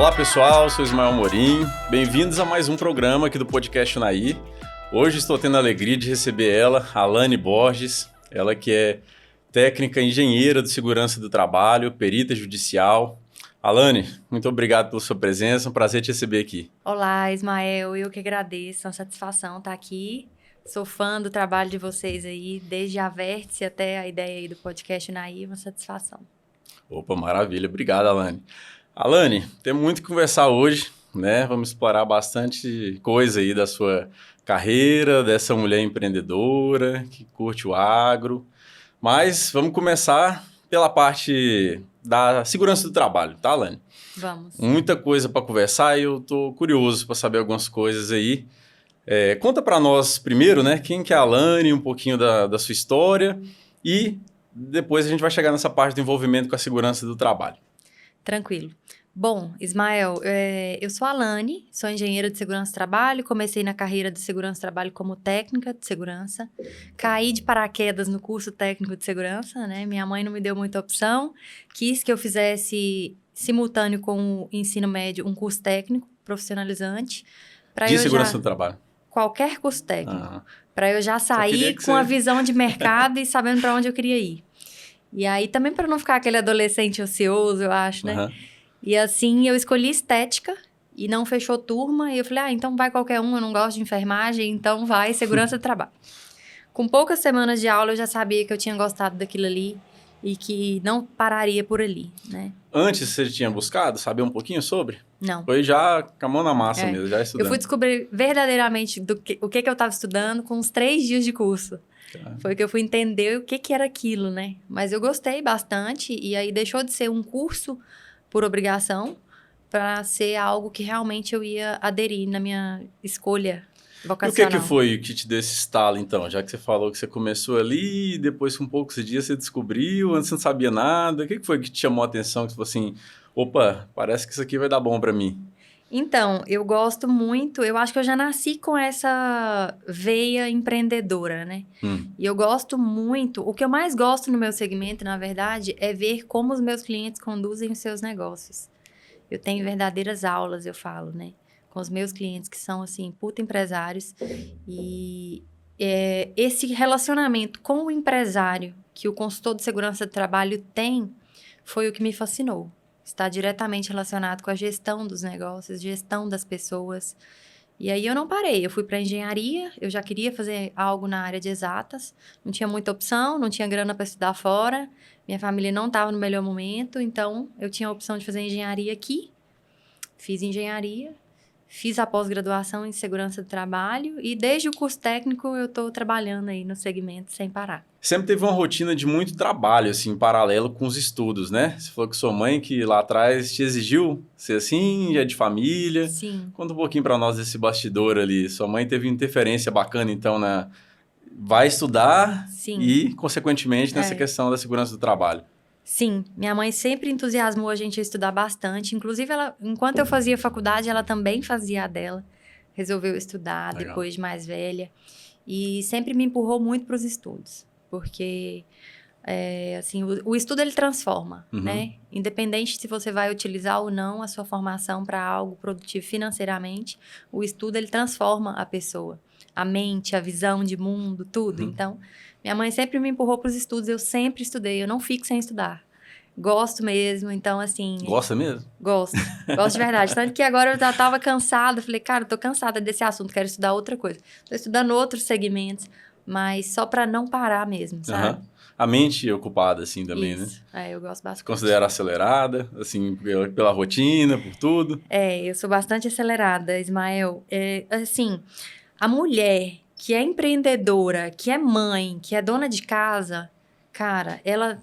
Olá pessoal, sou Ismael Amorim, bem-vindos a mais um programa aqui do podcast Unaí. Hoje estou tendo a alegria de receber ela, Alane Borges, ela que é técnica engenheira de segurança do trabalho, perita judicial. Alane, muito obrigado pela sua presença, um prazer te receber aqui. Olá, Ismael, eu que agradeço, é uma satisfação estar aqui. Sou fã do trabalho de vocês aí, desde a Vértice até a ideia aí do podcast Unaí, uma satisfação. Opa, maravilha, obrigado, Alane. Alane, temos muito que conversar hoje, né? Vamos explorar bastante coisa aí da sua carreira, dessa mulher empreendedora que curte o agro. Mas vamos começar pela parte da segurança do trabalho, tá, Alane? Vamos. Muita coisa para conversar e eu tô curioso para saber algumas coisas aí. Conta para nós primeiro, né? Quem que é a Alane, um pouquinho da sua história e depois a gente vai chegar nessa parte do envolvimento com a segurança do trabalho. Tranquilo. Bom, Ismael, eu sou a Alane, sou engenheira de segurança do trabalho, comecei na carreira de segurança do trabalho como técnica de segurança, caí de paraquedas no curso técnico de segurança, né? Minha mãe não me deu muita opção, quis que eu fizesse simultâneo com o ensino médio um curso técnico profissionalizante. De segurança do trabalho? Qualquer curso técnico, para eu já sair com a visão de mercado e sabendo para onde eu queria ir. E aí também para não ficar aquele adolescente ocioso, eu acho, né? Uhum. E assim, eu escolhi estética e não fechou turma. E eu falei, então vai qualquer um, eu não gosto de enfermagem, então vai segurança do trabalho. Com poucas semanas de aula, eu já sabia que eu tinha gostado daquilo ali e que não pararia por ali, né? Antes você tinha buscado saber um pouquinho sobre? Não. Foi já com a mão na massa mesmo, já estudando. Eu fui descobrir verdadeiramente o que eu estava estudando com uns 3 dias de curso. Foi que eu fui entender o que era aquilo, né? Mas eu gostei bastante e aí deixou de ser um curso por obrigação para ser algo que realmente eu ia aderir na minha escolha vocacional. E o que foi que te deu esse estalo, então? Já que você falou que você começou ali e depois com poucos dias você descobriu, antes você não sabia nada. O que foi que te chamou a atenção? Que você falou assim, opa, parece que isso aqui vai dar bom para mim. Então, eu gosto muito, eu acho que eu já nasci com essa veia empreendedora, né? E eu gosto muito, o que eu mais gosto no meu segmento, na verdade, é ver como os meus clientes conduzem os seus negócios. Eu tenho verdadeiras aulas, eu falo, né? Com os meus clientes que são, assim, puta empresários. E esse relacionamento com o empresário que o consultor de segurança do trabalho tem, foi o que me fascinou. Está diretamente relacionado com a gestão dos negócios, gestão das pessoas. E aí eu não parei, eu fui para engenharia, eu já queria fazer algo na área de exatas, não tinha muita opção, não tinha grana para estudar fora, minha família não estava no melhor momento, então eu tinha a opção de fazer engenharia aqui, fiz engenharia, fiz a pós-graduação em segurança do trabalho e desde o curso técnico eu estou trabalhando aí no segmento sem parar. Sempre teve uma rotina de muito trabalho, assim, em paralelo com os estudos, né? Você falou que sua mãe, que lá atrás te exigiu ser assim, já de família. Sim. Conta um pouquinho para nós desse bastidor ali. Sua mãe teve interferência bacana, então, vai estudar. Sim. E, consequentemente, nessa questão da segurança do trabalho. Sim, minha mãe sempre entusiasmou a gente a estudar bastante. Inclusive, enquanto eu fazia faculdade, ela também fazia a dela. Resolveu estudar. Legal. Depois de mais velha. E sempre me empurrou muito para os estudos. Porque, assim, o estudo, ele transforma, né? Independente se você vai utilizar ou não a sua formação para algo produtivo financeiramente, o estudo, ele transforma a pessoa. A mente, a visão de mundo, tudo. Então, minha mãe sempre me empurrou para os estudos. Eu sempre estudei. Eu não fico sem estudar. Gosto mesmo, então assim... Gosta mesmo? Gosto de verdade. Tanto que agora eu já estava cansada. Falei, cara, eu tô cansada desse assunto, quero estudar outra coisa. Tô estudando outros segmentos, mas só para não parar mesmo, sabe? A mente ocupada, assim, também, isso. Né? Eu gosto bastante. Você considera acelerada, assim, pela rotina, por tudo? Eu sou bastante acelerada, Ismael. Assim, a mulher que é empreendedora, que é mãe, que é dona de casa, cara, ela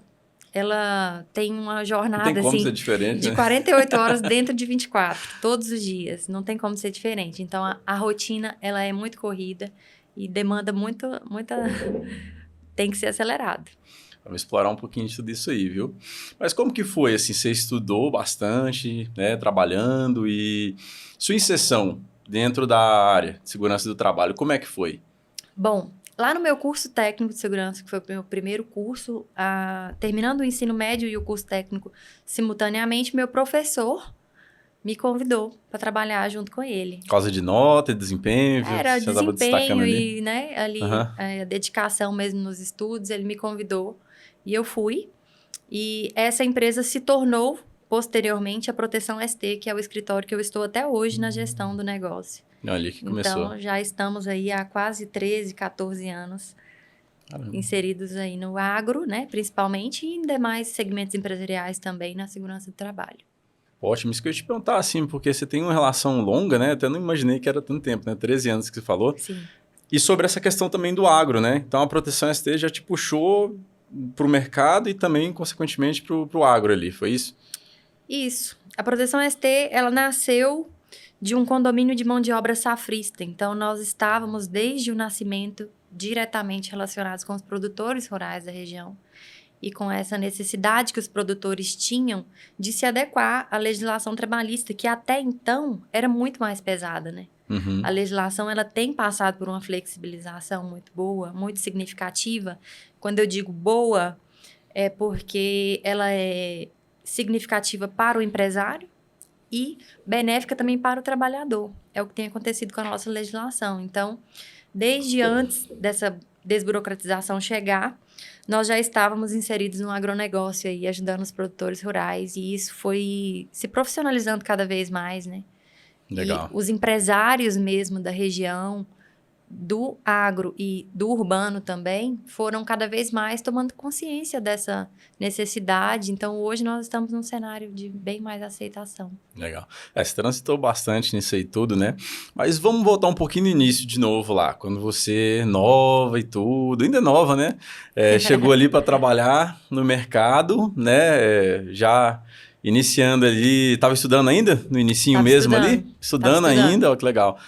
tem uma jornada, não tem como assim, ser diferente, de 48 horas dentro de 24, todos os dias. Não tem como ser diferente. Então, a rotina, ela é muito corrida e demanda muita... tem que ser acelerado. Vamos explorar um pouquinho de tudo isso aí, viu? Mas como que foi, assim, você estudou bastante, né, trabalhando e sua inserção dentro da área de segurança do trabalho, como é que foi? Bom, lá no meu curso técnico de segurança, que foi o meu primeiro curso, terminando o ensino médio e o curso técnico simultaneamente, meu professor me convidou para trabalhar junto com ele. Por causa de nota, desempenho? Era você estava destacando desempenho ali? e, né, ali a dedicação mesmo nos estudos, ele me convidou e eu fui. E essa empresa se tornou, posteriormente, a Proteção ST, que é o escritório que eu estou até hoje na gestão do negócio. Ali que começou. Então, já estamos aí há quase 13, 14 anos inseridos aí no agro, né, principalmente, e em demais segmentos empresariais também na segurança do trabalho. Ótimo, isso que eu ia te perguntar, assim, porque você tem uma relação longa, né? Até não imaginei que era tanto tempo, né? 13 anos que você falou. Sim. E sobre essa questão também do agro, né? Então, a Proteção ST já te puxou para o mercado e também, consequentemente, para o agro ali, foi isso? Isso. A Proteção ST, ela nasceu de um condomínio de mão de obra safrista. Então, nós estávamos, desde o nascimento, diretamente relacionados com os produtores rurais da região e com essa necessidade que os produtores tinham de se adequar à legislação trabalhista, que até então era muito mais pesada, né? Uhum. A legislação, ela tem passado por uma flexibilização muito boa, muito significativa. Quando eu digo boa, é porque ela é significativa para o empresário e benéfica também para o trabalhador. É o que tem acontecido com a nossa legislação. Então, desde antes dessa desburocratização chegar, nós já estávamos inseridos no agronegócio aí, ajudando os produtores rurais, e isso foi se profissionalizando cada vez mais, né? Legal. E os empresários mesmo da região, do agro e do urbano também, foram cada vez mais tomando consciência dessa necessidade. Então, hoje nós estamos num cenário de bem mais aceitação. Legal. Você transitou bastante nisso aí tudo, né? Mas vamos voltar um pouquinho no início de novo lá, quando você, nova e tudo, ainda nova, né? Chegou ali para trabalhar no mercado, né? Já iniciando ali, estava estudando ainda? No inicinho mesmo ali? Estudando ainda, ó, que legal.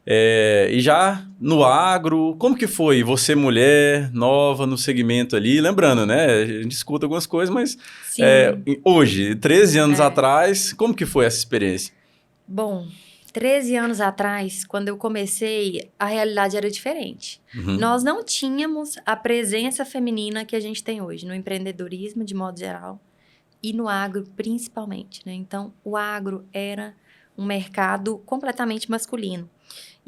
E já no agro, como que foi você, mulher, nova no segmento ali? Lembrando, né? A gente escuta algumas coisas, mas hoje, 13 anos atrás, como que foi essa experiência? Bom, 13 anos atrás, quando eu comecei, a realidade era diferente. Uhum. Nós não tínhamos a presença feminina que a gente tem hoje, no empreendedorismo, de modo geral, e no agro, principalmente, né? Então, o agro era um mercado completamente masculino.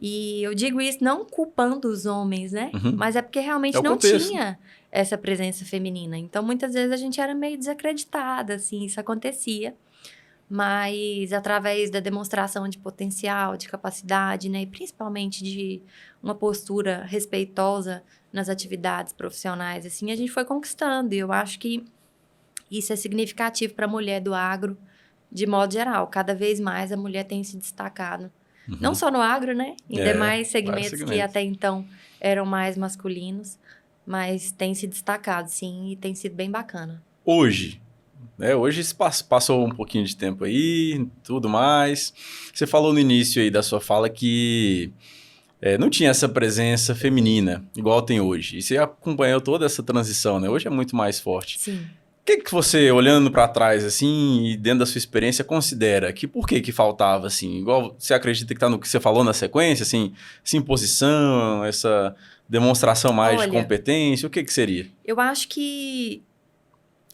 E eu digo isso não culpando os homens, né? Uhum. Mas é porque realmente não tinha essa presença feminina. Então, muitas vezes a gente era meio desacreditada, assim, isso acontecia. Mas através da demonstração de potencial, de capacidade, né? E principalmente de uma postura respeitosa nas atividades profissionais, assim, a gente foi conquistando. E eu acho que isso é significativo para a mulher do agro, de modo geral. Cada vez mais a mulher tem se destacado. Uhum. Não só no agro, né? Em demais segmentos que até então eram mais masculinos, mas tem se destacado, sim, e tem sido bem bacana. Hoje, né? Hoje passou um pouquinho de tempo aí, tudo mais. Você falou no início aí da sua fala que não tinha essa presença feminina, igual tem hoje. E você acompanhou toda essa transição, né? Hoje é muito mais forte. Sim. O que você, olhando para trás, assim, e dentro da sua experiência, considera que por que faltava, assim? Igual você acredita que está no que você falou na sequência, assim, essa imposição, essa demonstração mais de competência, o que seria? Eu acho que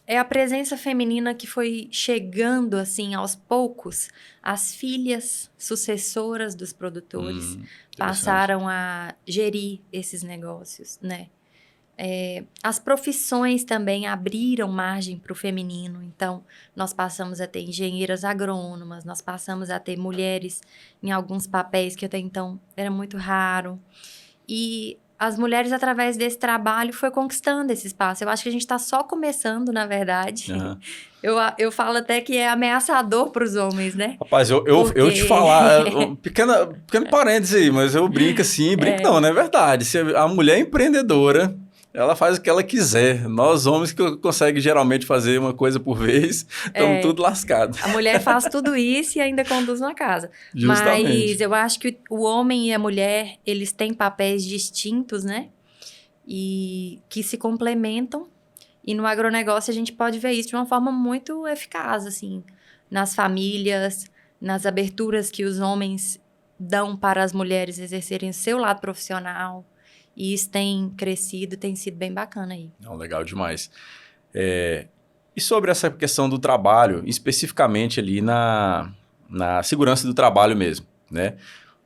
é a presença feminina que foi chegando, assim, aos poucos. As filhas sucessoras dos produtores passaram a gerir esses negócios, né? As profissões também abriram margem para o feminino. Então, nós passamos a ter engenheiras agrônomas, nós passamos a ter mulheres em alguns papéis que até então era muito raro. E as mulheres, através desse trabalho, foi conquistando esse espaço. Eu acho que a gente está só começando, na verdade. Uhum. Eu falo até que é ameaçador para os homens, né? Rapaz, eu te falar, pequeno parênteses aí, mas eu brinco assim, não é verdade. Se a mulher é empreendedora, ela faz o que ela quiser. Nós, homens, que conseguem geralmente fazer uma coisa por vez, estamos tudo lascados. A mulher faz tudo isso e ainda conduz uma casa. Justamente. Mas eu acho que o homem e a mulher, eles têm papéis distintos, né? E que se complementam. E no agronegócio a gente pode ver isso de uma forma muito eficaz, assim. Nas famílias, nas aberturas que os homens dão para as mulheres exercerem o seu lado profissional. E isso tem crescido, tem sido bem bacana aí. Legal demais. E sobre essa questão do trabalho, especificamente ali na segurança do trabalho mesmo, né?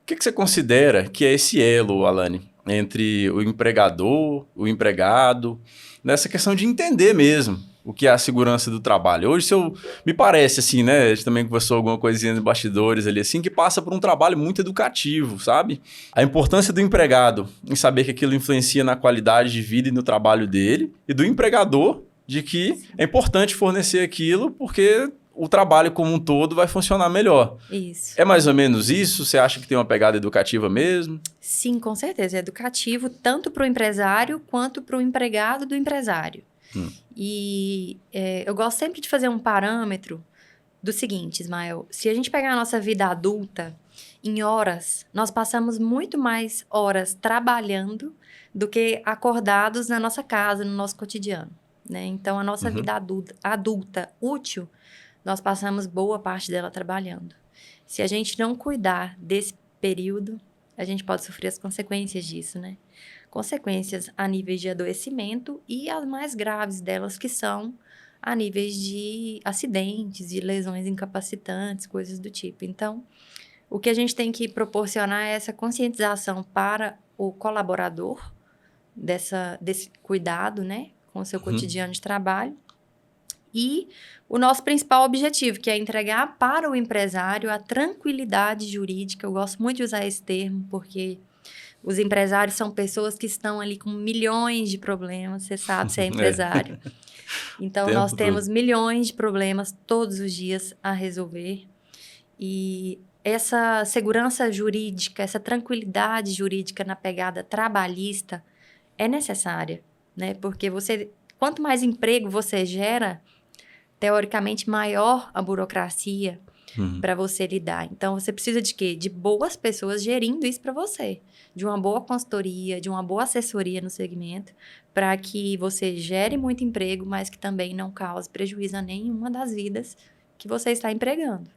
O que você considera que é esse elo, Alane, entre o empregador, o empregado, nessa questão de entender mesmo o que é a segurança do trabalho? Hoje, me parece assim, né? A gente também conversou alguma coisinha nos bastidores ali, assim, que passa por um trabalho muito educativo, sabe? A importância do empregado em saber que aquilo influencia na qualidade de vida e no trabalho dele, e do empregador de que é importante fornecer aquilo porque o trabalho como um todo vai funcionar melhor. Isso. É mais ou menos isso? Você acha que tem uma pegada educativa mesmo? Sim, com certeza. É educativo tanto para o empresário quanto para o empregado do empresário. E eu gosto sempre de fazer um parâmetro do seguinte, Ismael. Se a gente pegar a nossa vida adulta, em horas, nós passamos muito mais horas trabalhando do que acordados na nossa casa, no nosso cotidiano, né? Então, a nossa vida adulta útil, nós passamos boa parte dela trabalhando. Se a gente não cuidar desse período, a gente pode sofrer as consequências disso, né? Consequências a níveis de adoecimento e as mais graves delas que são a níveis de acidentes, de lesões incapacitantes, coisas do tipo. Então, o que a gente tem que proporcionar é essa conscientização para o colaborador desse cuidado, né, com o seu cotidiano de trabalho. E o nosso principal objetivo, que é entregar para o empresário a tranquilidade jurídica. Eu gosto muito de usar esse termo, porque os empresários são pessoas que estão ali com milhões de problemas. Você sabe, você é empresário. Então, nós temos milhões de problemas todos os dias a resolver. E essa segurança jurídica, essa tranquilidade jurídica na pegada trabalhista é necessária, né? Porque quanto mais emprego você gera, teoricamente, maior a burocracia para você lidar. Então, você precisa de quê? De boas pessoas gerindo isso para você. De uma boa consultoria, de uma boa assessoria no segmento, para que você gere muito emprego, mas que também não cause prejuízo a nenhuma das vidas que você está empregando.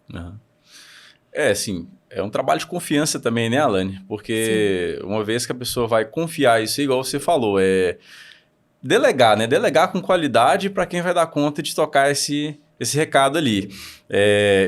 Sim, é um trabalho de confiança também, né, Alane? Porque uma vez que a pessoa vai confiar isso, igual você falou, delegar, né? Delegar com qualidade para quem vai dar conta de tocar esse recado ali.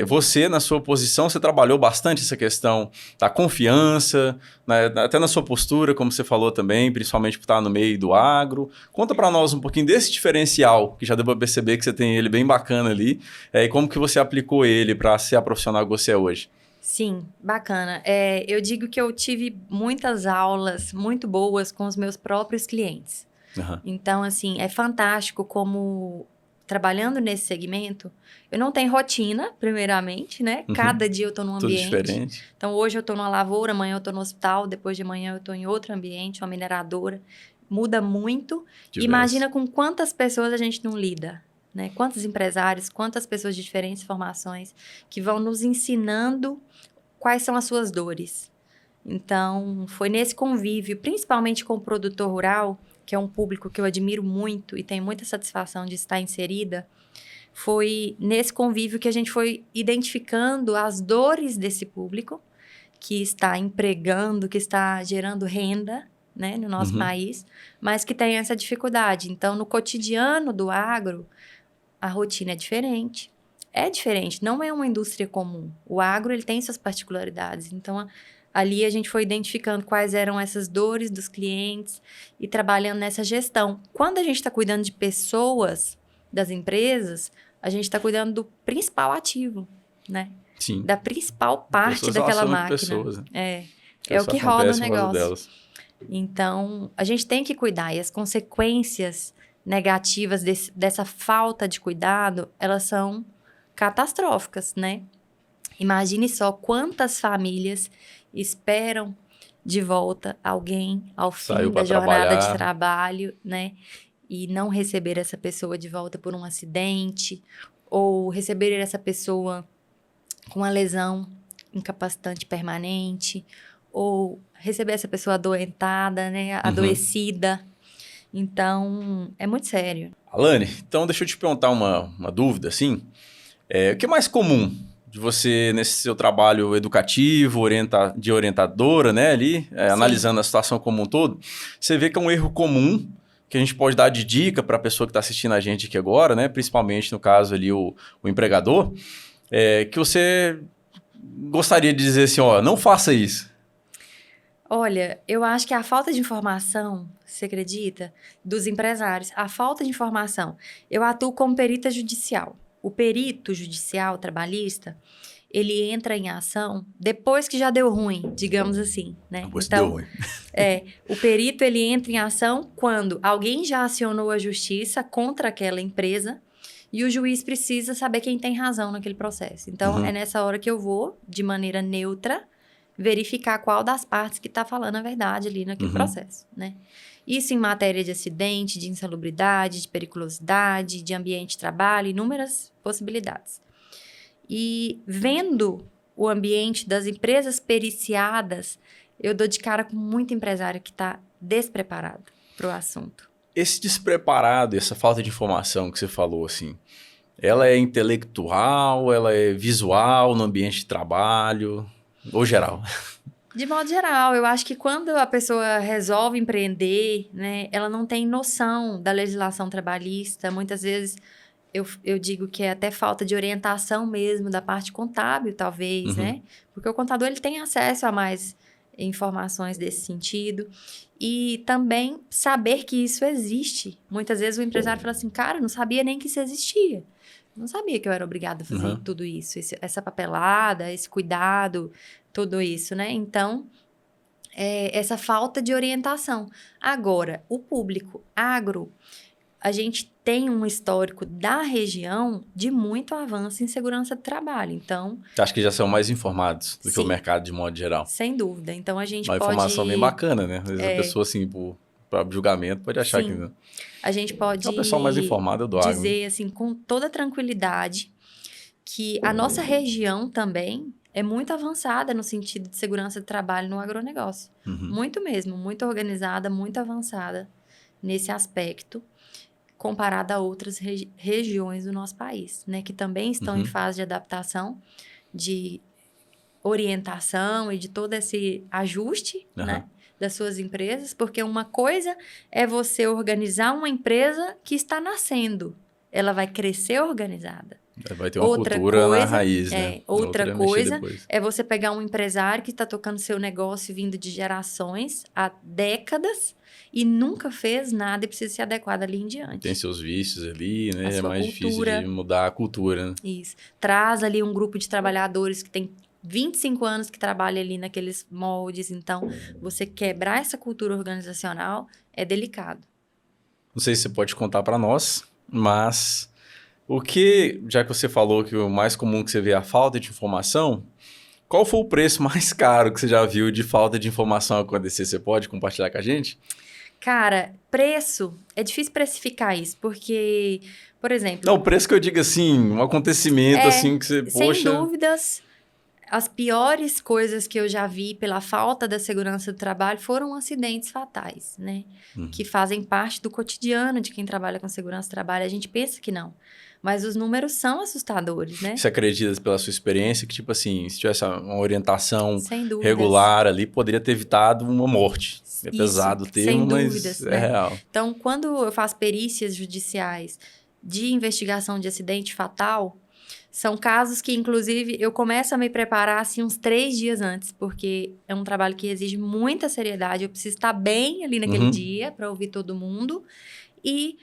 Você, na sua posição, você trabalhou bastante essa questão da confiança, né? Até na sua postura, como você falou também, principalmente por estar no meio do agro. Conta para nós um pouquinho desse diferencial, que já deu para perceber que você tem ele bem bacana ali, e como que você aplicou ele para ser a profissional que você é hoje. Sim, bacana. Eu digo que eu tive muitas aulas muito boas com os meus próprios clientes. Então, assim, é fantástico como, trabalhando nesse segmento, eu não tenho rotina, primeiramente, né? Cada dia eu estou num ambiente. Tudo diferente. Então, hoje eu estou numa lavoura, amanhã eu estou no hospital, depois de amanhã eu estou em outro ambiente, uma mineradora. Muda muito. Imagina com quantas pessoas a gente não lida, né? Quantos empresários, quantas pessoas de diferentes formações que vão nos ensinando quais são as suas dores. Então, foi nesse convívio, principalmente com o produtor rural, que é um público que eu admiro muito e tenho muita satisfação de estar inserida, foi nesse convívio que a gente foi identificando as dores desse público que está empregando, que está gerando renda, né, no nosso país, mas que tem essa dificuldade. Então, no cotidiano do agro, a rotina é diferente. É diferente, não é uma indústria comum. O agro, ele tem suas particularidades. Então, ali a gente foi identificando quais eram essas dores dos clientes e trabalhando nessa gestão. Quando a gente está cuidando de pessoas das empresas, a gente está cuidando do principal ativo, né? Sim. Da principal parte daquela máquina. Pessoas, né? É o que roda o negócio. Então, a gente tem que cuidar. E as consequências negativas dessa falta de cuidado, elas são catastróficas, né? Imagine só quantas famílias esperam de volta alguém ao fim da jornada de trabalho, né? E não receber essa pessoa de volta por um acidente, ou receber essa pessoa com uma lesão incapacitante permanente, ou receber essa pessoa adoentada, né? Adoecida. Então, é muito sério. Alane, então deixa eu te perguntar uma dúvida, assim. O que é mais comum de você, nesse seu trabalho educativo, de orientadora, né, ali, analisando a situação como um todo, você vê que é um erro comum que a gente pode dar de dica para a pessoa que está assistindo a gente aqui agora, né, principalmente no caso ali o empregador, que você gostaria de dizer assim, ó, não faça isso? Olha, eu acho que a falta de informação, você acredita, dos empresários, a falta de informação. Eu atuo como perita judicial. O perito judicial trabalhista, ele entra em ação depois que já deu ruim, digamos assim, né? Depois que Então, deu ruim. o perito ele entra em ação quando alguém já acionou a justiça contra aquela empresa e o juiz precisa saber quem tem razão naquele processo. Então, é nessa hora que eu vou, de maneira neutra, verificar qual das partes que está falando a verdade ali naquele processo, né? Isso em matéria de acidente, de insalubridade, de periculosidade, de ambiente de trabalho, inúmeras possibilidades. E vendo o ambiente das empresas periciadas, eu dou de cara com muito empresário que está despreparado para o assunto. Esse despreparado, essa falta de informação que você falou, assim, ela é intelectual, ela é visual no ambiente de trabalho, ou geral? De modo geral, eu acho que quando a pessoa resolve empreender, né, ela não tem noção da legislação trabalhista. Muitas vezes eu digo que é até falta de orientação mesmo da parte contábil, talvez, né? Porque o contador ele tem acesso a mais informações desse sentido. E também saber que isso existe. Muitas vezes o empresário fala assim, cara, eu não sabia nem que isso existia. Não sabia que eu era obrigada a fazer tudo isso, essa papelada, esse cuidado, tudo isso, né? Então, essa falta de orientação. Agora, o público agro, a gente tem um histórico da região de muito avanço em segurança do trabalho. Então, Acho que já são mais informados do que o sim, mercado de modo geral. sem dúvida. Então, a gente Uma pode... informação bem bacana, né? Às vezes a pessoa, assim, por julgamento, pode achar sim, que não. a gente pode É uma pessoa mais informada do agro. dizer, assim, com toda tranquilidade, que a nossa região também é muito avançada no sentido de segurança de trabalho no agronegócio. Muito mesmo, muito organizada, muito avançada nesse aspecto, comparada a outras regiões do nosso país, né? Que também estão em fase de adaptação, de orientação e de todo esse ajuste, né? Das suas empresas, porque uma coisa é você organizar uma empresa que está nascendo. Ela vai crescer organizada. Vai ter uma cultura na raiz, né? Outra coisa é você pegar um empresário que está tocando seu negócio vindo de gerações há décadas e nunca fez nada e precisa se adequar dali em diante. Tem seus vícios ali, né? É mais cultura, difícil de mudar a cultura, né? Isso. Traz ali um grupo de trabalhadores que tem 25 anos que trabalha ali naqueles moldes. Então, você quebrar essa cultura organizacional é delicado. Não sei se você pode contar para nós, mas já que você falou que o mais comum que você vê é a falta de informação, qual foi o preço mais caro que você já viu de falta de informação acontecer? Você pode compartilhar com a gente? Cara, preço, é difícil precificar isso, porque, por exemplo... Não, o preço que eu digo assim, um acontecimento assim que você, poxa... Sem dúvidas, as piores coisas que eu já vi pela falta da segurança do trabalho foram acidentes fatais, né? Que fazem parte do cotidiano de quem trabalha com segurança do trabalho. A gente pensa que não, mas os números são assustadores, né? Você acredita, pela sua experiência, que tipo assim, se tivesse uma orientação sem dúvidas, regular ali, poderia ter evitado uma morte? É isso, pesado o termo, sem dúvidas, mas né? É real. Então, quando eu faço perícias judiciais de investigação de acidente fatal, são casos que, inclusive, eu começo a me preparar assim uns 3 dias antes, porque é um trabalho que exige muita seriedade. Eu preciso estar bem ali naquele dia para ouvir todo mundo. E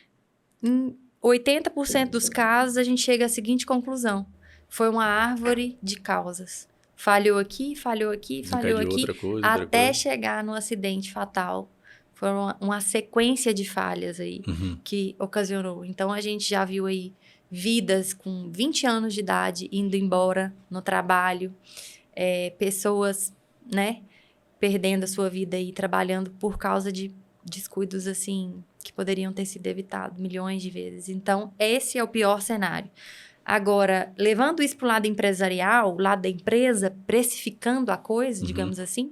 em 80% dos casos, a gente chega à seguinte conclusão. Foi uma árvore de causas. Falhou aqui, falhou aqui, falhou aqui, outra coisa, até chegar no acidente fatal. Foi uma sequência de falhas aí que ocasionou. Então, a gente já viu aí vidas com 20 anos de idade indo embora no trabalho, pessoas, né, perdendo a sua vida e trabalhando por causa de descuidos, assim, que poderiam ter sido evitados milhões de vezes. Então, esse é o pior cenário. Agora, levando isso para o lado empresarial, o lado da empresa, precificando a coisa, digamos assim,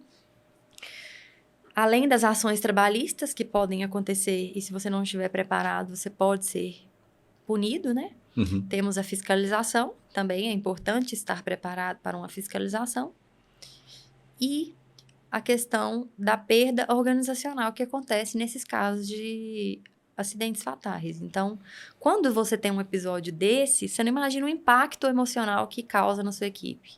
além das ações trabalhistas que podem acontecer, e se você não estiver preparado, você pode ser punido, né? Temos a fiscalização, também é importante estar preparado para uma fiscalização. E a questão da perda organizacional que acontece nesses casos de acidentes fatais. Então, quando você tem um episódio desse, você não imagina o impacto emocional que causa na sua equipe.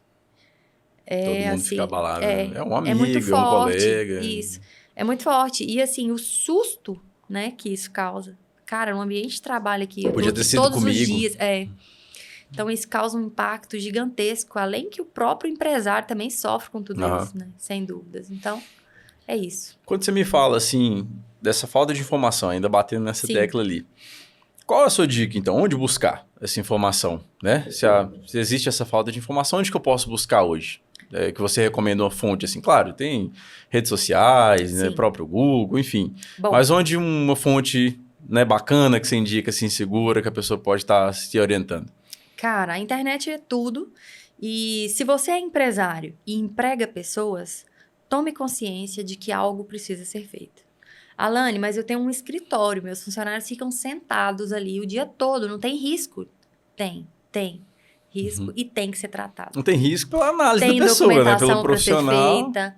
Todo mundo assim, fica abalado. É um é muito amigo, é um forte, colega. isso. É muito forte. E, assim, o susto, né, que isso causa. Cara, no ambiente de trabalho aqui, eu tô Podia ter aqui sido todos os comigo. dias. Então, isso causa um impacto gigantesco, além que o próprio empresário também sofre com tudo isso, né? Sem dúvidas. Então, é isso. Quando você me fala, assim, dessa falta de informação, ainda batendo nessa tecla ali, qual é a sua dica, então? Onde buscar essa informação, né? Se existe essa falta de informação, onde que eu posso buscar hoje? Que você recomenda uma fonte, assim, claro, tem redes sociais, né, próprio Google, enfim. Bom, mas onde uma fonte, né, bacana, que você indica, assim, segura, que a pessoa pode estar se orientando? Cara, a internet é tudo. E se você é empresário e emprega pessoas, tome consciência de que algo precisa ser feito. Alane, mas eu tenho um escritório, meus funcionários ficam sentados ali o dia todo, não tem risco? Tem risco e tem que ser tratado. Não tem risco pela análise da Tem pessoa, né? Pelo documentação para ser profissional. feita,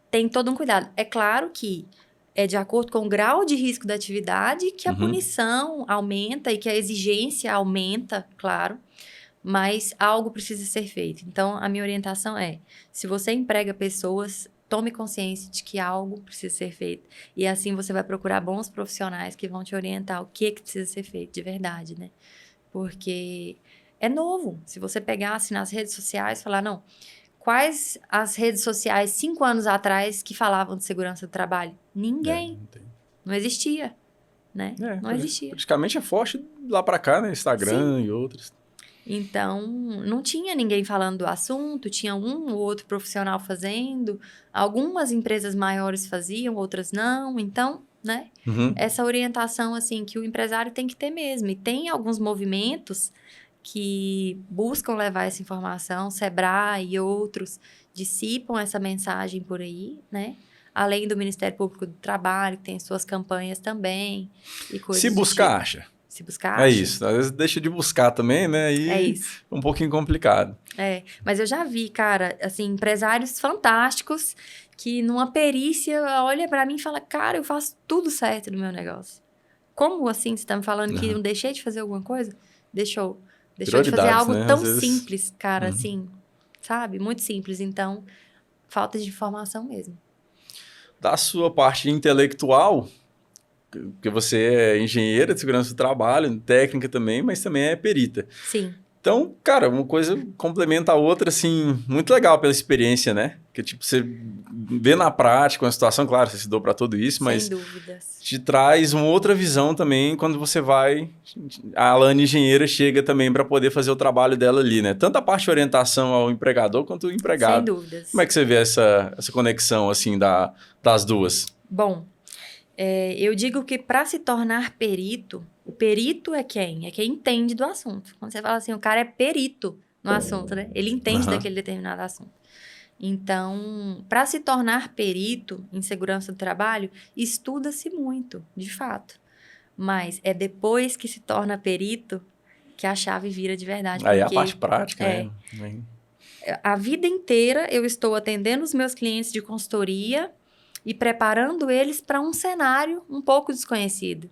tem todo um cuidado. É claro que é de acordo com o grau de risco da atividade que a punição aumenta e que a exigência aumenta, claro, mas algo precisa ser feito. Então, a minha orientação é, se você emprega pessoas, tome consciência de que algo precisa ser feito. E assim você vai procurar bons profissionais que vão te orientar o que precisa ser feito de verdade, né? Porque é novo. Se você pegasse nas redes sociais e falar, não, quais as redes sociais 5 anos atrás que falavam de segurança do trabalho? Ninguém. Não existia, né? Não existia. Praticamente é forte lá para cá, né? Instagram e outros. Então, não tinha ninguém falando do assunto, tinha um ou outro profissional fazendo, algumas empresas maiores faziam, outras não, então, né? Essa orientação, assim, que o empresário tem que ter mesmo. E tem alguns movimentos que buscam levar essa informação, Sebrae e outros dissipam essa mensagem por aí, né? Além do Ministério Público do Trabalho, que tem suas campanhas também e coisas Se buscar, acha. Se buscar, é isso. Às vezes deixa de buscar também, né? E é isso. Um pouquinho complicado. Mas eu já vi, cara, assim, empresários fantásticos que numa perícia olha pra mim e fala, cara, eu faço tudo certo no meu negócio. Como assim? Você tá me falando que eu deixei de fazer alguma coisa? Deixou de fazer algo tão simples, cara, assim, sabe? Muito simples. Então, falta de informação mesmo. Da sua parte intelectual, porque você é engenheira de segurança do trabalho, técnica também, mas também é perita. Sim. Então, cara, uma coisa complementa a outra, assim, muito legal pela experiência, né? Que, tipo, você vê na prática uma situação, claro, você estudou para tudo isso, mas sem dúvidas. Te traz uma outra visão também quando você vai... A Alane engenheira chega também para poder fazer o trabalho dela ali, né? Tanto a parte de orientação ao empregador quanto o empregado. Sem dúvidas. Como é que você vê essa conexão, assim, das duas? Bom, eu digo que para se tornar perito, o perito é quem? É quem entende do assunto. Quando você fala assim, o cara é perito no assunto, né? Ele entende daquele determinado assunto. Então, para se tornar perito em segurança do trabalho, estuda-se muito, de fato. Mas é depois que se torna perito que a chave vira de verdade. Aí é a parte prática, né? A vida inteira eu estou atendendo os meus clientes de consultoria e preparando eles para um cenário um pouco desconhecido.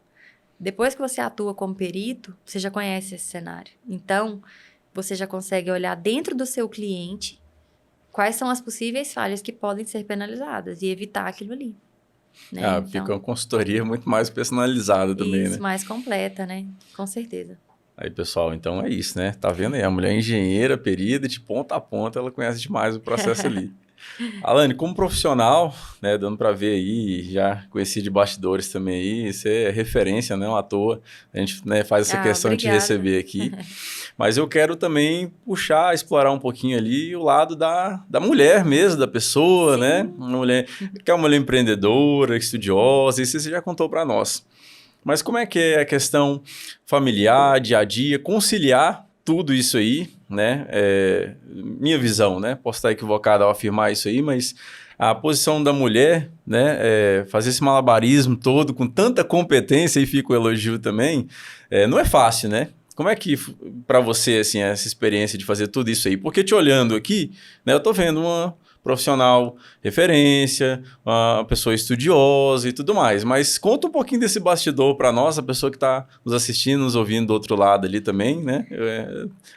Depois que você atua como perito, você já conhece esse cenário. Então, você já consegue olhar dentro do seu cliente quais são as possíveis falhas que podem ser penalizadas e evitar aquilo ali. Né? Então, fica uma consultoria muito mais personalizada também, isso, né? mais completa, né? Com certeza. Aí, pessoal, então é isso, né? Tá vendo aí? A mulher engenheira, perita, de ponta a ponta, ela conhece demais o processo ali. Alane, como profissional, né, dando para ver aí, já conheci de bastidores também aí, você é referência, não à toa, a gente, né, faz essa questão de te receber aqui, mas eu quero também puxar, explorar um pouquinho ali o lado da mulher mesmo, da pessoa, sim, né, uma mulher que é uma mulher empreendedora, estudiosa, isso você já contou para nós. Mas como é que é a questão familiar, dia a dia, conciliar tudo isso aí, né? Minha visão, né? Posso estar equivocado ao afirmar isso aí, mas a posição da mulher, né? Fazer esse malabarismo todo com tanta competência, e fica o elogio também, não é fácil, né? Como é que, para você, assim, essa experiência de fazer tudo isso aí? Porque te olhando aqui, né? Eu tô vendo uma profissional referência, uma pessoa estudiosa e tudo mais. Mas conta um pouquinho desse bastidor para nós, a pessoa que está nos assistindo, nos ouvindo do outro lado ali também, né?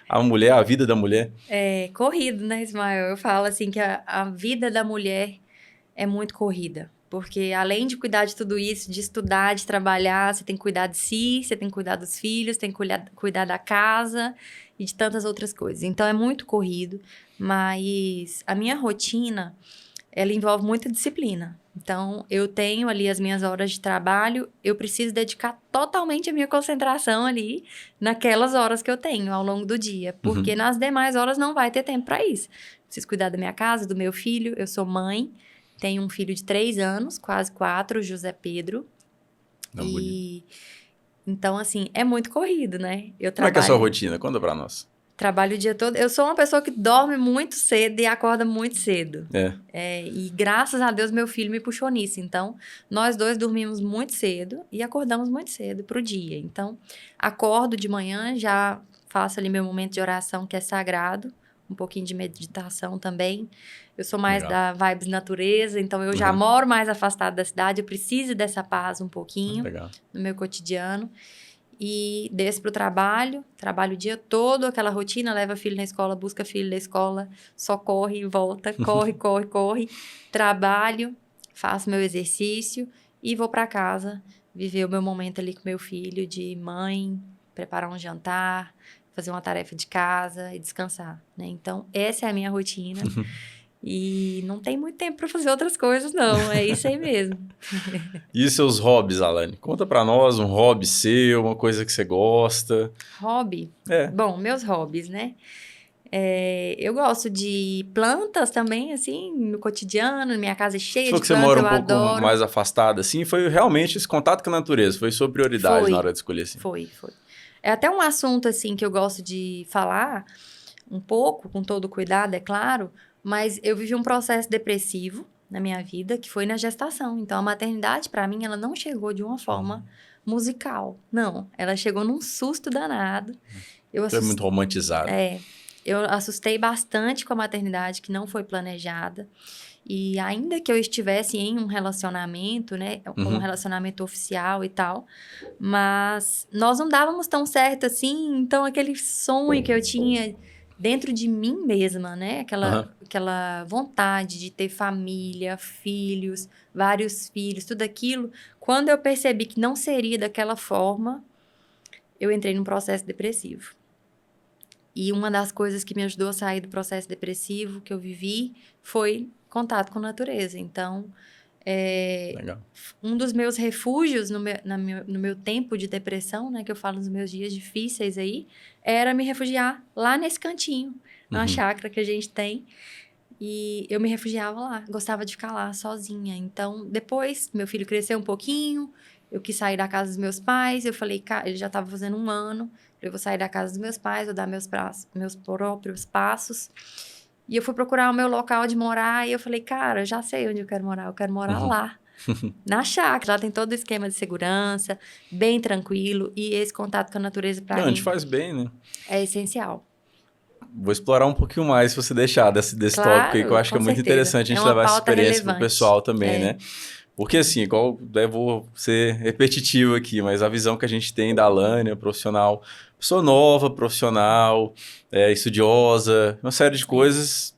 A mulher, a vida da mulher. É corrido, né, Ismael? Eu falo assim que a vida da mulher é muito corrida. Porque além de cuidar de tudo isso, de estudar, de trabalhar, você tem que cuidar de si, você tem que cuidar dos filhos, tem que cuidar da casa e de tantas outras coisas. Então, é muito corrido, mas a minha rotina, ela envolve muita disciplina. Então, eu tenho ali as minhas horas de trabalho, eu preciso dedicar totalmente a minha concentração ali naquelas horas que eu tenho ao longo do dia, porque nas demais horas não vai ter tempo para isso. Preciso cuidar da minha casa, do meu filho, eu sou mãe, tenho um filho de 3 anos, quase 4, o José Pedro. Então, assim, é muito corrido, né? Como é que é a sua rotina? Conta pra nós. Trabalho o dia todo. Eu sou uma pessoa que dorme muito cedo e acorda muito cedo. E graças a Deus meu filho me puxou nisso. Então, nós dois dormimos muito cedo e acordamos muito cedo pro dia. Então, acordo de manhã, já faço ali meu momento de oração, que é sagrado. Um pouquinho de meditação também. Eu sou mais da vibes natureza, então eu já moro mais afastada da cidade, eu preciso dessa paz um pouquinho no meu cotidiano. E desço pro trabalho o dia todo, aquela rotina, leva filho na escola, busca filho da escola, só corre e volta, corre. Trabalho, faço meu exercício e vou para casa, viver o meu momento ali com meu filho de mãe, preparar um jantar, fazer uma tarefa de casa e descansar, né? Então, essa é a minha rotina. E não tem muito tempo para fazer outras coisas, não. É isso aí mesmo. E os seus hobbies, Alane? Conta para nós um hobby seu, uma coisa que você gosta. Hobby? Bom, meus hobbies, né? Eu gosto de plantas também, assim, no cotidiano. Minha casa é cheia de plantas, você mora um pouco adoro. mais afastada, assim, foi realmente esse contato com a natureza, foi sua prioridade na hora de escolher, assim? Foi. É até um assunto, assim, que eu gosto de falar um pouco, com todo cuidado, é claro, mas eu vivi um processo depressivo na minha vida, que foi na gestação. Então, a maternidade, para mim, ela não chegou de uma forma musical. Não, ela chegou num susto danado. Foi muito romantizado. Eu assustei bastante com a maternidade, que não foi planejada. E ainda que eu estivesse em um relacionamento, né? Um relacionamento oficial e tal, mas nós não dávamos tão certo assim. Então, aquele sonho que eu tinha dentro de mim mesma, né? Aquela vontade de ter família, filhos, vários filhos, tudo aquilo. Quando eu percebi que não seria daquela forma, eu entrei num processo depressivo. E uma das coisas que me ajudou a sair do processo depressivo que eu vivi foi contato com a natureza. Então, um dos meus refúgios no meu tempo de depressão, né, que eu falo nos meus dias difíceis aí, era me refugiar lá nesse cantinho, na chácara que a gente tem. E eu me refugiava lá, gostava de ficar lá sozinha. Então, depois, meu filho cresceu um pouquinho, eu quis sair da casa dos meus pais, eu falei, ele já estava fazendo 1 ano, eu vou sair da casa dos meus pais, vou dar meus próprios passos. E eu fui procurar o meu local de morar e eu falei, cara, já sei onde eu quero morar lá. Na chácara, lá tem todo o esquema de segurança, bem tranquilo, e esse contato com a natureza para mim... Não, a gente faz bem, né? É essencial. Vou explorar um pouquinho mais se você deixar desse tópico aí, que eu acho que é muito interessante a gente levar essa experiência pro pessoal também, né? Porque assim, igual eu vou ser repetitivo aqui, mas a visão que a gente tem da Alane, profissional, pessoa nova, profissional, estudiosa, uma série de coisas,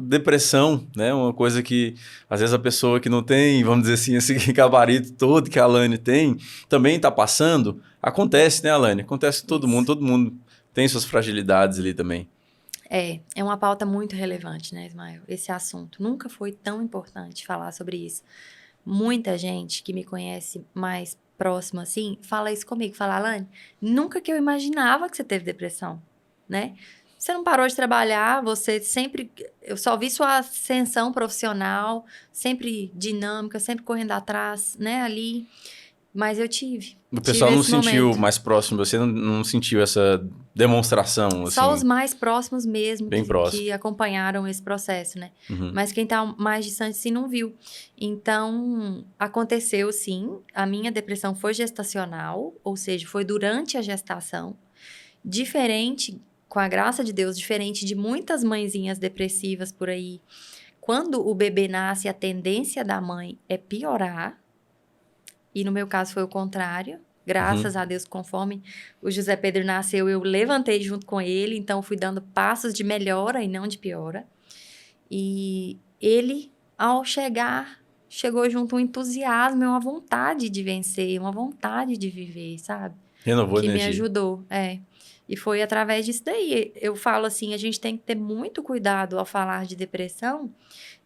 depressão, né? Uma coisa que às vezes a pessoa que não tem, vamos dizer assim, esse gabarito todo que a Alane tem, também está passando. Acontece, né, Alane? Acontece com todo mundo tem suas fragilidades ali também. É uma pauta muito relevante, né, Ismael? Esse assunto. Nunca foi tão importante falar sobre isso. Muita gente que me conhece mais próximo assim, fala isso comigo. Fala, Alane, nunca que eu imaginava que você teve depressão, né? Você não parou de trabalhar, você sempre... Eu só vi sua ascensão profissional, sempre dinâmica, sempre correndo atrás, né, ali... Mas eu tive. O pessoal não sentiu mais próximo, você não sentiu essa demonstração? Assim, só os mais próximos mesmo que acompanharam esse processo, né? Mas quem tá mais distante, sim, não viu. Então, aconteceu, sim. A minha depressão foi gestacional, ou seja, foi durante a gestação. Diferente, com a graça de Deus, diferente de muitas mãezinhas depressivas por aí, quando o bebê nasce, a tendência da mãe é piorar. E no meu caso foi o contrário. Graças a Deus, conforme o José Pedro nasceu, eu levantei junto com ele. Então, fui dando passos de melhora e não de piora. E ele, ao chegar, chegou junto um entusiasmo e uma vontade de vencer, uma vontade de viver, sabe? Renovou a Que me energia. ajudou, E foi através disso daí. Eu falo assim, a gente tem que ter muito cuidado ao falar de depressão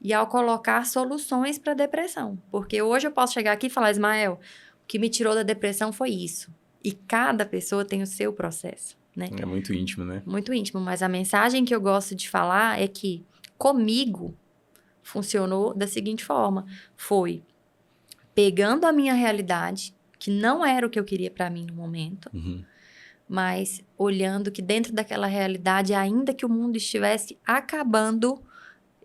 e ao colocar soluções para a depressão. Porque hoje eu posso chegar aqui e falar, Ismael, o que me tirou da depressão foi isso. E cada pessoa tem o seu processo, né? É muito íntimo, né? Muito íntimo. Mas a mensagem que eu gosto de falar é que comigo funcionou da seguinte forma. Foi pegando a minha realidade, que não era o que eu queria para mim no momento, mas olhando que dentro daquela realidade, ainda que o mundo estivesse acabando,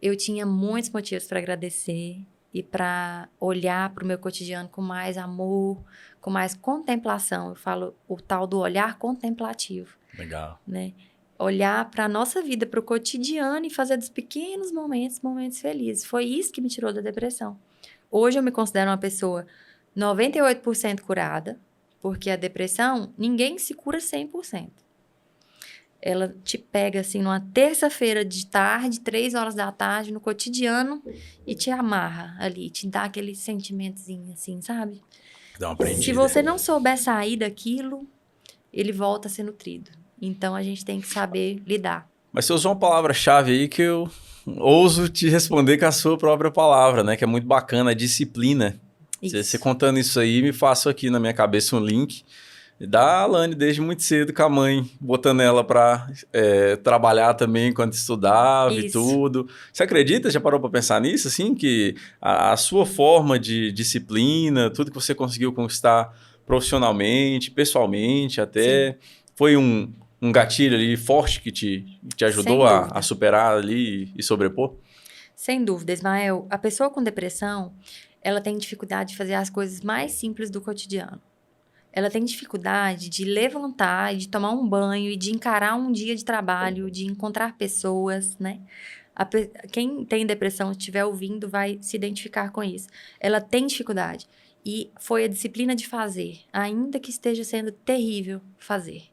eu tinha muitos motivos para agradecer e para olhar para o meu cotidiano com mais amor, com mais contemplação. Eu falo o tal do olhar contemplativo. Legal. Né? Olhar para a nossa vida, para o cotidiano e fazer dos pequenos momentos, momentos felizes. Foi isso que me tirou da depressão. Hoje eu me considero uma pessoa 98% curada, porque a depressão, ninguém se cura 100%. Ela te pega, assim, numa terça-feira de tarde, 3 horas da tarde, no cotidiano, e te amarra ali, te dá aquele sentimentozinho, assim, sabe? Dá uma prendida. Se você não souber sair daquilo, ele volta a ser nutrido. Então, a gente tem que saber lidar. Mas você usou uma palavra-chave aí que eu ouso te responder com a sua própria palavra, né? Que é muito bacana, a disciplina. Você contando isso aí, me faço aqui na minha cabeça um link da Alane desde muito cedo com a mãe, botando ela para trabalhar também enquanto estudava e tudo. Você acredita? Já parou para pensar nisso? Assim, que a sua forma de disciplina, tudo que você conseguiu conquistar profissionalmente, pessoalmente até, foi um gatilho ali forte que te ajudou a superar ali e sobrepor? Sem dúvida, Ismael. A pessoa com depressão, ela tem dificuldade de fazer as coisas mais simples do cotidiano. Ela tem dificuldade de levantar, de tomar um banho e de encarar um dia de trabalho, de encontrar pessoas, né? Quem tem depressão, estiver ouvindo, vai se identificar com isso. Ela tem dificuldade. E foi a disciplina de fazer, ainda que esteja sendo terrível fazer.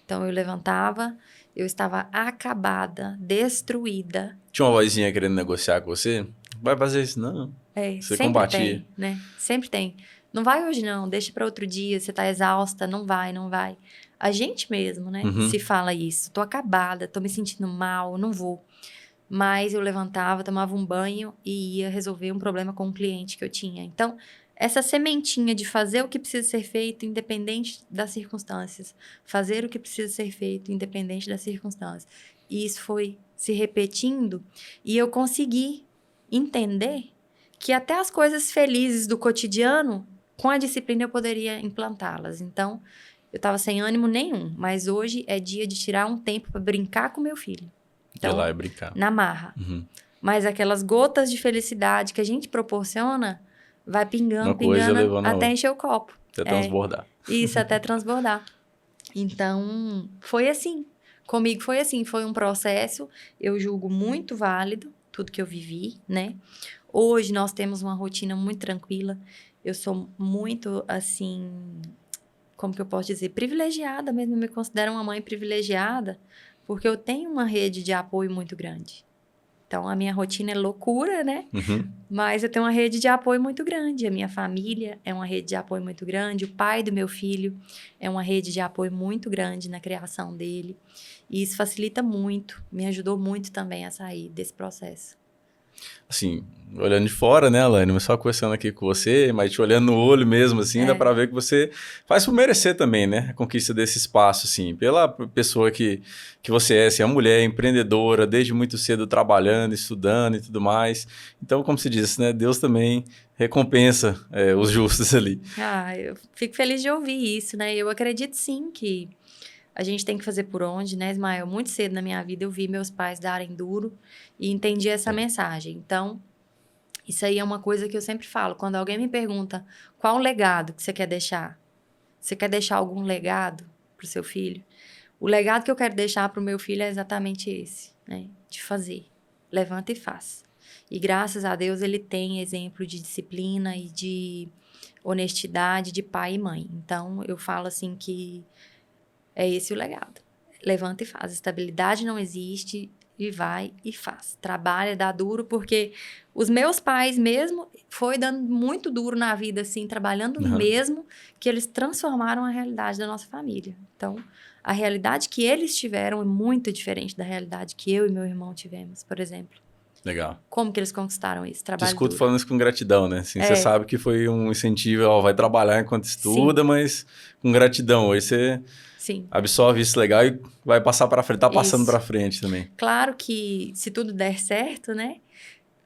Então, eu levantava, eu estava acabada, destruída. Tinha uma vozinha querendo negociar com você? Vai fazer isso, não. Você sempre combatia. tem, né? Sempre tem. Não vai hoje, não. Deixa para outro dia. Você tá exausta. Não vai, não vai. A gente mesmo, né? Se fala isso. Tô acabada, tô me sentindo mal, não vou. Mas eu levantava, tomava um banho e ia resolver um problema com um cliente que eu tinha. Então, essa sementinha de fazer o que precisa ser feito independente das circunstâncias. Fazer o que precisa ser feito independente das circunstâncias. E isso foi se repetindo e eu consegui entender que até as coisas felizes do cotidiano, com a disciplina eu poderia implantá-las. Então, eu estava sem ânimo nenhum, mas hoje é dia de tirar um tempo para brincar com meu filho. Então, ir lá e brincar. Na marra. Mas aquelas gotas de felicidade que a gente proporciona, vai pingando, até encher o copo. Até transbordar. Isso, até transbordar. Então, foi assim. Comigo foi assim, foi um processo, eu julgo muito válido, tudo que eu vivi, né? Hoje nós temos uma rotina muito tranquila. Eu sou muito, assim, como que eu posso dizer? Privilegiada mesmo. Eu me considero uma mãe privilegiada porque eu tenho uma rede de apoio muito grande. Então, a minha rotina é loucura, né? Mas eu tenho uma rede de apoio muito grande. A minha família é uma rede de apoio muito grande. O pai do meu filho é uma rede de apoio muito grande na criação dele. E isso facilita muito, me ajudou muito também a sair desse processo. Assim, olhando de fora, né, Alane? Mas só conversando aqui com você, mas te olhando no olho mesmo, assim, dá pra ver que você faz por merecer também, né? A conquista desse espaço, assim, pela pessoa que você é, assim, é uma mulher empreendedora, desde muito cedo trabalhando, estudando e tudo mais. Então, como se diz, né? Deus também recompensa os justos ali. Eu fico feliz de ouvir isso, né? Eu acredito sim que a gente tem que fazer por onde, né, Ismael? Muito cedo na minha vida eu vi meus pais darem duro e entendi essa mensagem. Então, isso aí é uma coisa que eu sempre falo. Quando alguém me pergunta qual legado que você quer deixar? Você quer deixar algum legado para o seu filho? O legado que eu quero deixar para o meu filho é exatamente esse, né? De fazer. Levanta e faz. E graças a Deus ele tem exemplo de disciplina e de honestidade de pai e mãe. Então, eu falo assim que é esse o legado. Levanta e faz. Estabilidade não existe e vai e faz. Trabalha, dá duro, porque os meus pais mesmo foi dando muito duro na vida, assim, trabalhando mesmo, que eles transformaram a realidade da nossa família. Então, a realidade que eles tiveram é muito diferente da realidade que eu e meu irmão tivemos, por exemplo. Legal. Como que eles conquistaram isso? Te escuto falando isso com gratidão, né? Assim, você sabe que foi um incentivo, ó, vai trabalhar enquanto estuda, mas com gratidão. Hoje você absorve isso legal e vai passar para frente, tá passando para frente também. Claro que se tudo der certo, né?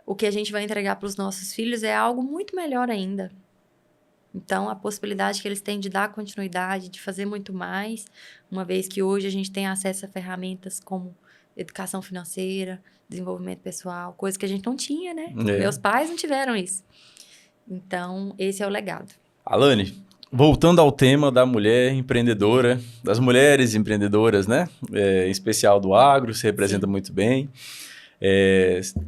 O que a gente vai entregar para os nossos filhos é algo muito melhor ainda. Então, a possibilidade que eles têm de dar continuidade, de fazer muito mais, uma vez que hoje a gente tem acesso a ferramentas como educação financeira, desenvolvimento pessoal, coisa que a gente não tinha, né? Meus pais não tiveram isso. Então, esse é o legado. Alane, voltando ao tema da mulher empreendedora, das mulheres empreendedoras, né? Em especial do agro, você representa muito bem.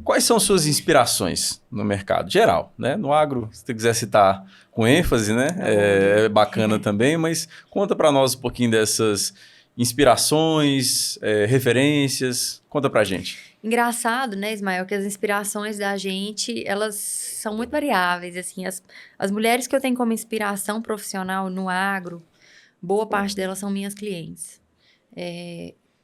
Quais são suas inspirações no mercado geral, né? No agro, se você quiser citar com ênfase, né? É bacana também, mas conta para nós um pouquinho dessas inspirações, referências, conta pra gente. Engraçado, né, Ismael, que as inspirações da gente, elas são muito variáveis, assim, as mulheres que eu tenho como inspiração profissional no agro, boa parte delas são minhas clientes.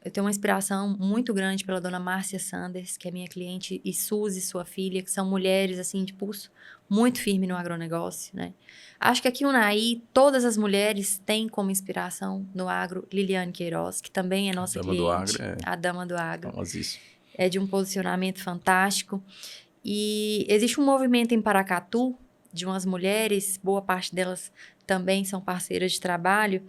Eu tenho uma inspiração muito grande pela dona Márcia Sanders, que é minha cliente, e Suzy, sua filha, que são mulheres, assim, de pulso muito firme no agronegócio, né? Acho que aqui no Unaí, todas as mulheres têm como inspiração no agro Liliane Queiroz, que também é nossa cliente. Dama do Agro, a Dama do Agro. Famosíssimo. É de um posicionamento fantástico. E existe um movimento em Paracatu, de umas mulheres, boa parte delas também são parceiras de trabalho,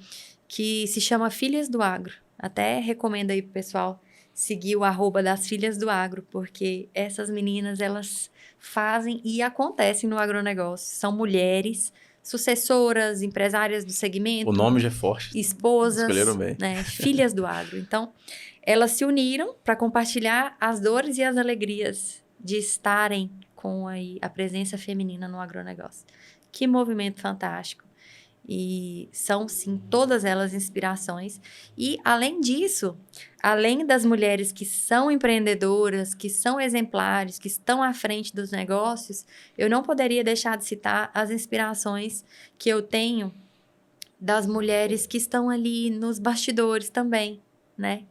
que se chama Filhas do Agro. Até recomendo aí pro pessoal seguir o @ das Filhas do Agro, porque essas meninas, elas fazem e acontecem no agronegócio. São mulheres, sucessoras, empresárias do segmento. O nome já é forte. Esposas. Escolheram bem. Né, filhas do agro. Então, elas se uniram para compartilhar as dores e as alegrias de estarem com a presença feminina no agronegócio. Que movimento fantástico. E são, sim, todas elas inspirações. E, além disso, além das mulheres que são empreendedoras, que são exemplares, que estão à frente dos negócios, eu não poderia deixar de citar as inspirações que eu tenho das mulheres que estão ali nos bastidores também, né?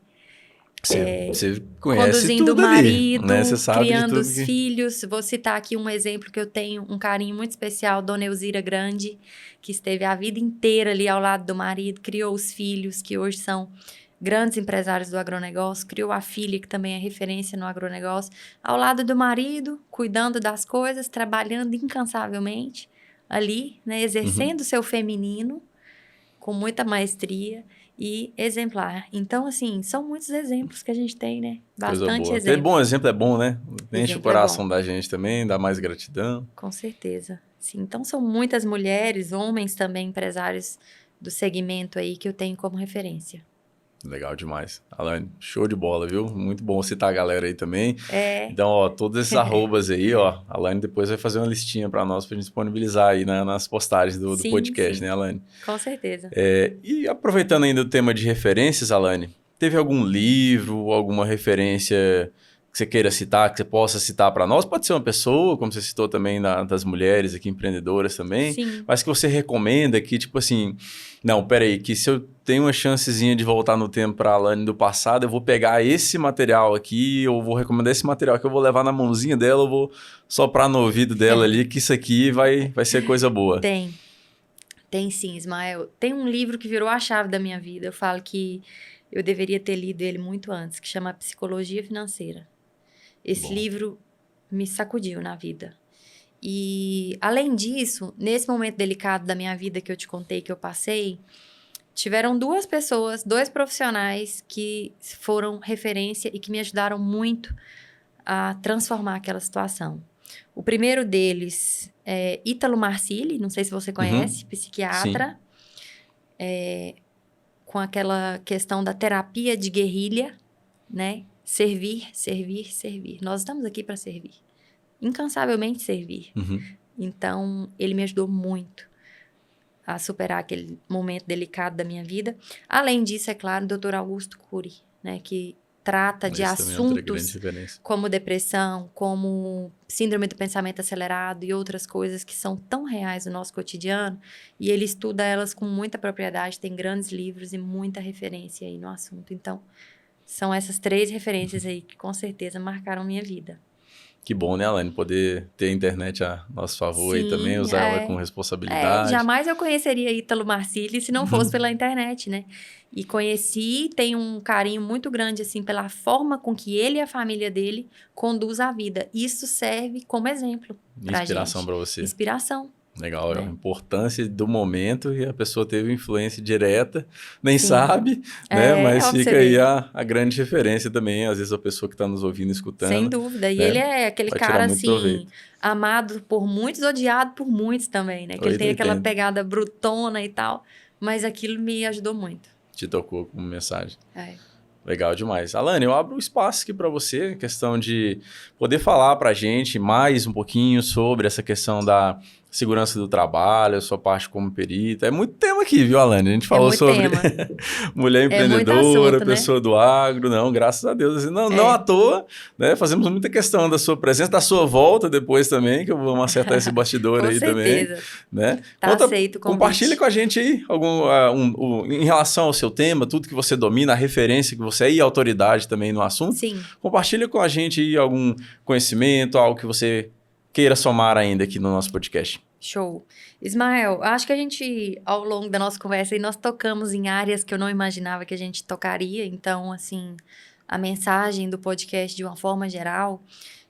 Você conhece conduzindo tudo o marido, ali, né? Você sabe criando de tudo os filhos. Vou citar aqui um exemplo que eu tenho um carinho muito especial, Dona Elzira Grande, que esteve a vida inteira ali ao lado do marido, criou os filhos, que hoje são grandes empresários do agronegócio, criou a filha, que também é referência no agronegócio, ao lado do marido, cuidando das coisas, trabalhando incansavelmente ali, né? Exercendo o seu feminino com muita maestria e exemplar. Então, assim, são muitos exemplos que a gente tem, né? Bastante exemplo. Ter bom exemplo é bom, né? Enche o coração da gente também, dá mais gratidão. Com certeza. Sim, então são muitas mulheres, homens também, empresários do segmento aí que eu tenho como referência. Legal demais. Alane, show de bola, viu? Muito bom citar a galera aí também. Então, ó, todos esses arrobas aí, ó, a Alane depois vai fazer uma listinha para nós, pra gente disponibilizar aí nas postagens do podcast, né, Alane? Com certeza. E aproveitando ainda o tema de referências, Alane, teve algum livro, alguma referência que você queira citar, que você possa citar para nós? Pode ser uma pessoa, como você citou também das mulheres aqui, empreendedoras também. Sim. Mas que você recomenda que, tipo assim, não, peraí, que se eu tenho uma chancezinha de voltar no tempo para a Alane do passado, eu vou pegar esse material aqui, eu vou recomendar esse material que eu vou levar na mãozinha dela, eu vou soprar no ouvido dela ali, que isso aqui vai ser coisa boa. Tem sim, Ismael. Tem um livro que virou a chave da minha vida. Eu falo que eu deveria ter lido ele muito antes, que chama Psicologia Financeira. Esse livro me sacudiu na vida. E, além disso, nesse momento delicado da minha vida que eu te contei, que eu passei, tiveram duas pessoas, dois profissionais que foram referência e que me ajudaram muito a transformar aquela situação. O primeiro deles é Ítalo Marcilli, não sei se você conhece, psiquiatra, com aquela questão da terapia de guerrilha, né? Servir, servir, servir. Nós estamos aqui para servir. incansavelmente servir. Uhum. Então, ele me ajudou muito a superar aquele momento delicado da minha vida. Além disso, é claro, o Dr. Augusto Cury, né, que trata de assuntos como depressão, como síndrome do pensamento acelerado e outras coisas que são tão reais no nosso cotidiano, e ele estuda elas com muita propriedade, tem grandes livros e muita referência aí no assunto. Então, são essas 3 referências aí que com certeza marcaram minha vida. Que bom, né, Alane? Poder ter a internet a nosso favor e também usar ela com responsabilidade. Jamais eu conheceria Ítalo Marcilli se não fosse pela internet, né? E conheci, tenho um carinho muito grande, assim, pela forma com que ele e a família dele conduzem a vida. Isso serve como exemplo pra Inspiração gente. para você. Inspiração. Legal, né? A importância do momento e a pessoa teve influência direta, nem sabe, né? Mas fica aí a grande referência também, às vezes a pessoa que está nos ouvindo, escutando. Sem dúvida, e né? ele é aquele cara assim, amado por muitos, odiado por muitos também, né? Que ele tem aquela pegada brutona e tal, mas aquilo me ajudou muito. Te tocou como mensagem. Legal demais. Alane, eu abro um espaço aqui para você, questão de poder falar para a gente mais um pouquinho sobre essa questão da segurança do trabalho, a sua parte como perita. É muito tema aqui, viu, Alane? A gente falou sobre mulher empreendedora, assunto, pessoa do agro. Não, graças a Deus. Assim, não à toa, né? Fazemos muita questão da sua presença, da sua volta depois também, que eu vou acertar esse bastidor aí certeza. Também. Né? Tá aceito o convite. Compartilha com a gente aí em relação ao seu tema, tudo que você domina, a referência que você é e a autoridade também no assunto. Sim. Compartilha com a gente aí algum conhecimento, algo que você queira somar ainda aqui no nosso podcast. Show. Ismael, acho que a gente, ao longo da nossa conversa, nós tocamos em áreas que eu não imaginava que a gente tocaria. Então, assim, a mensagem do podcast, de uma forma geral,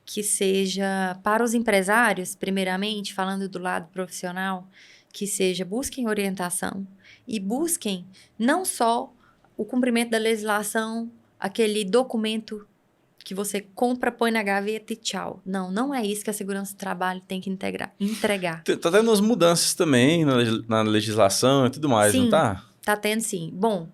que seja para os empresários, primeiramente, falando do lado profissional, que seja busquem orientação e busquem não só o cumprimento da legislação, aquele documento que você compra, põe na gaveta e tchau. Não é isso que a segurança do trabalho tem que entregar. Tá tendo umas mudanças também na legislação e tudo mais, sim, não tá? Tá tendo sim. Bom,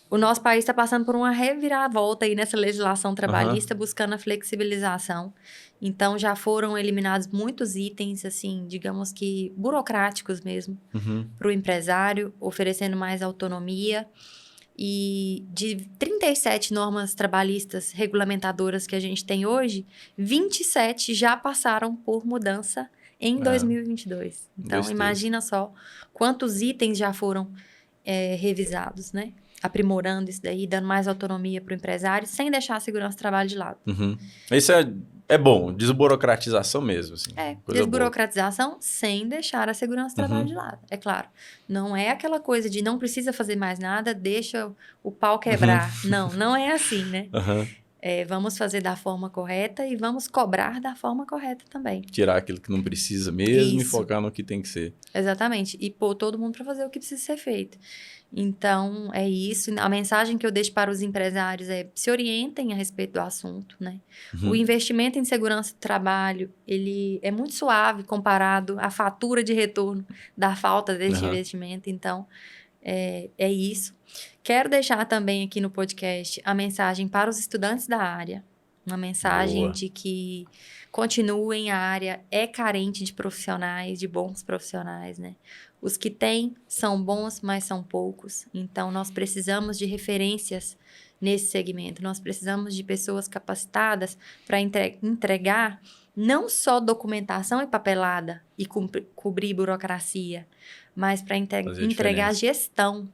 o nosso país está passando por uma reviravolta aí nessa legislação trabalhista, buscando a flexibilização. Então, já foram eliminados muitos itens, assim, digamos que burocráticos mesmo, para o empresário, oferecendo mais autonomia. E de 37 normas trabalhistas regulamentadoras que a gente tem hoje, 27 já passaram por mudança em 2022. Então, imagina só quantos itens já foram revisados, né? Aprimorando isso daí, dando mais autonomia para o empresário, sem deixar a segurança do trabalho de lado. Isso é bom, desburocratização mesmo. Assim, desburocratização sem deixar a segurança do trabalho de lado. É claro, não é aquela coisa de não precisa fazer mais nada, deixa o pau quebrar. Não é assim, né? Vamos fazer da forma correta e vamos cobrar da forma correta também. Tirar aquilo que não precisa mesmo e focar no que tem que ser. Exatamente. E pôr todo mundo para fazer o que precisa ser feito. Então, é isso. A mensagem que eu deixo para os empresários é: se orientem a respeito do assunto, né? O investimento em segurança do trabalho, ele é muito suave comparado à fatura de retorno da falta desse investimento. Então, é isso. Quero deixar também aqui no podcast a mensagem para os estudantes da área. Uma mensagem de que continuem, a área é carente de profissionais, de bons profissionais, né? Os que têm são bons, mas são poucos. Então, nós precisamos de referências nesse segmento. Nós precisamos de pessoas capacitadas para entregar não só documentação e papelada e cobrir burocracia, mas para entregar gestão.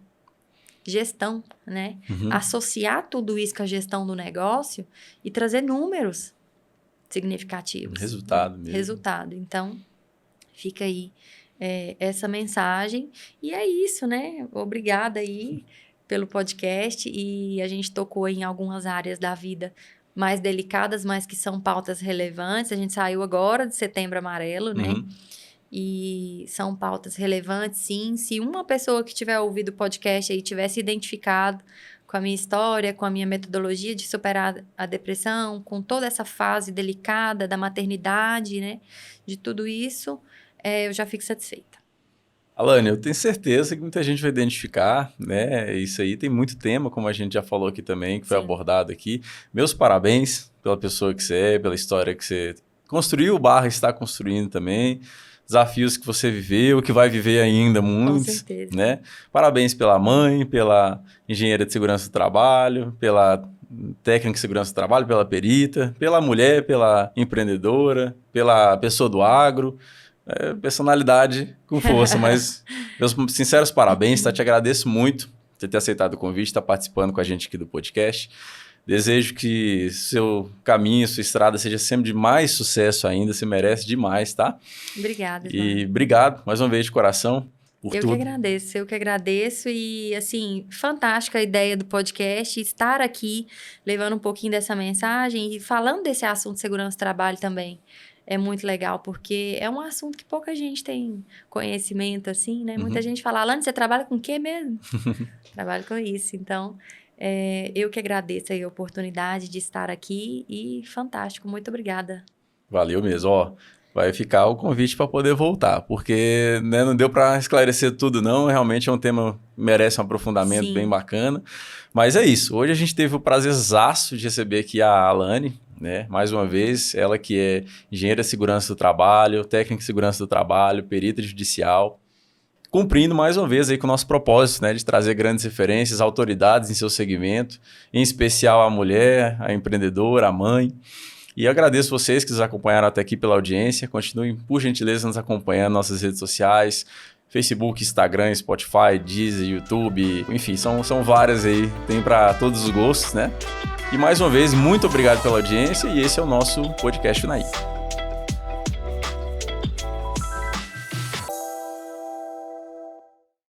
Gestão, né? Associar tudo isso com a gestão do negócio e trazer números significativos. Resultado mesmo. Resultado. Então, fica aí essa mensagem. E é isso, né? Obrigada aí pelo podcast. E a gente tocou em algumas áreas da vida mais delicadas, mas que são pautas relevantes. A gente saiu agora de Setembro Amarelo, né? E são pautas relevantes, sim. Se uma pessoa que tiver ouvido o podcast aí tivesse identificado com a minha história, com a minha metodologia de superar a depressão, com toda essa fase delicada da maternidade, né? De tudo isso, eu já fico satisfeita. Alane, eu tenho certeza que muita gente vai identificar, né? Isso aí tem muito tema, como a gente já falou aqui também, que foi abordado aqui. Meus parabéns pela pessoa que você é, pela história que você construiu, está construindo também. Desafios que você viveu, que vai viver ainda muitos. Com certeza. Né? Parabéns pela mãe, pela engenheira de segurança do trabalho, pela técnica de segurança do trabalho, pela perita, pela mulher, pela empreendedora, pela pessoa do agro. Personalidade com força, mas meus sinceros parabéns, tá? Te agradeço muito por ter aceitado o convite, estar participando com a gente aqui do podcast. Desejo que seu caminho, sua estrada seja sempre de mais sucesso ainda, você merece demais, tá? Obrigada, E obrigado, mais uma vez, de coração, por tudo. Eu que agradeço e, assim, fantástica a ideia do podcast, estar aqui levando um pouquinho dessa mensagem e falando desse assunto de segurança do trabalho também. É muito legal, porque é um assunto que pouca gente tem conhecimento, assim, né? Muita gente fala, Alane, você trabalha com o quê mesmo? Trabalho com isso. Então, eu que agradeço aí a oportunidade de estar aqui e fantástico. Muito obrigada. Valeu mesmo. Ó, vai ficar o convite para poder voltar, porque né, não deu para esclarecer tudo, não. Realmente é um tema que merece um aprofundamento bem bacana. Mas é isso. Hoje a gente teve o prazerzaço de receber aqui a Alane, né? Mais uma vez, ela que é engenheira de segurança do trabalho, técnica de segurança do trabalho, perita judicial, cumprindo mais uma vez aí com o nosso propósito, né, de trazer grandes referências, autoridades em seu segmento, em especial a mulher, a empreendedora, a mãe. E agradeço vocês que nos acompanharam até aqui pela audiência. Continuem, por gentileza, nos acompanhando nas nossas redes sociais, Facebook, Instagram, Spotify, Deezer, YouTube, enfim, são várias aí, tem para todos os gostos, né? E mais uma vez, muito obrigado pela audiência e esse é o nosso podcast Unaí.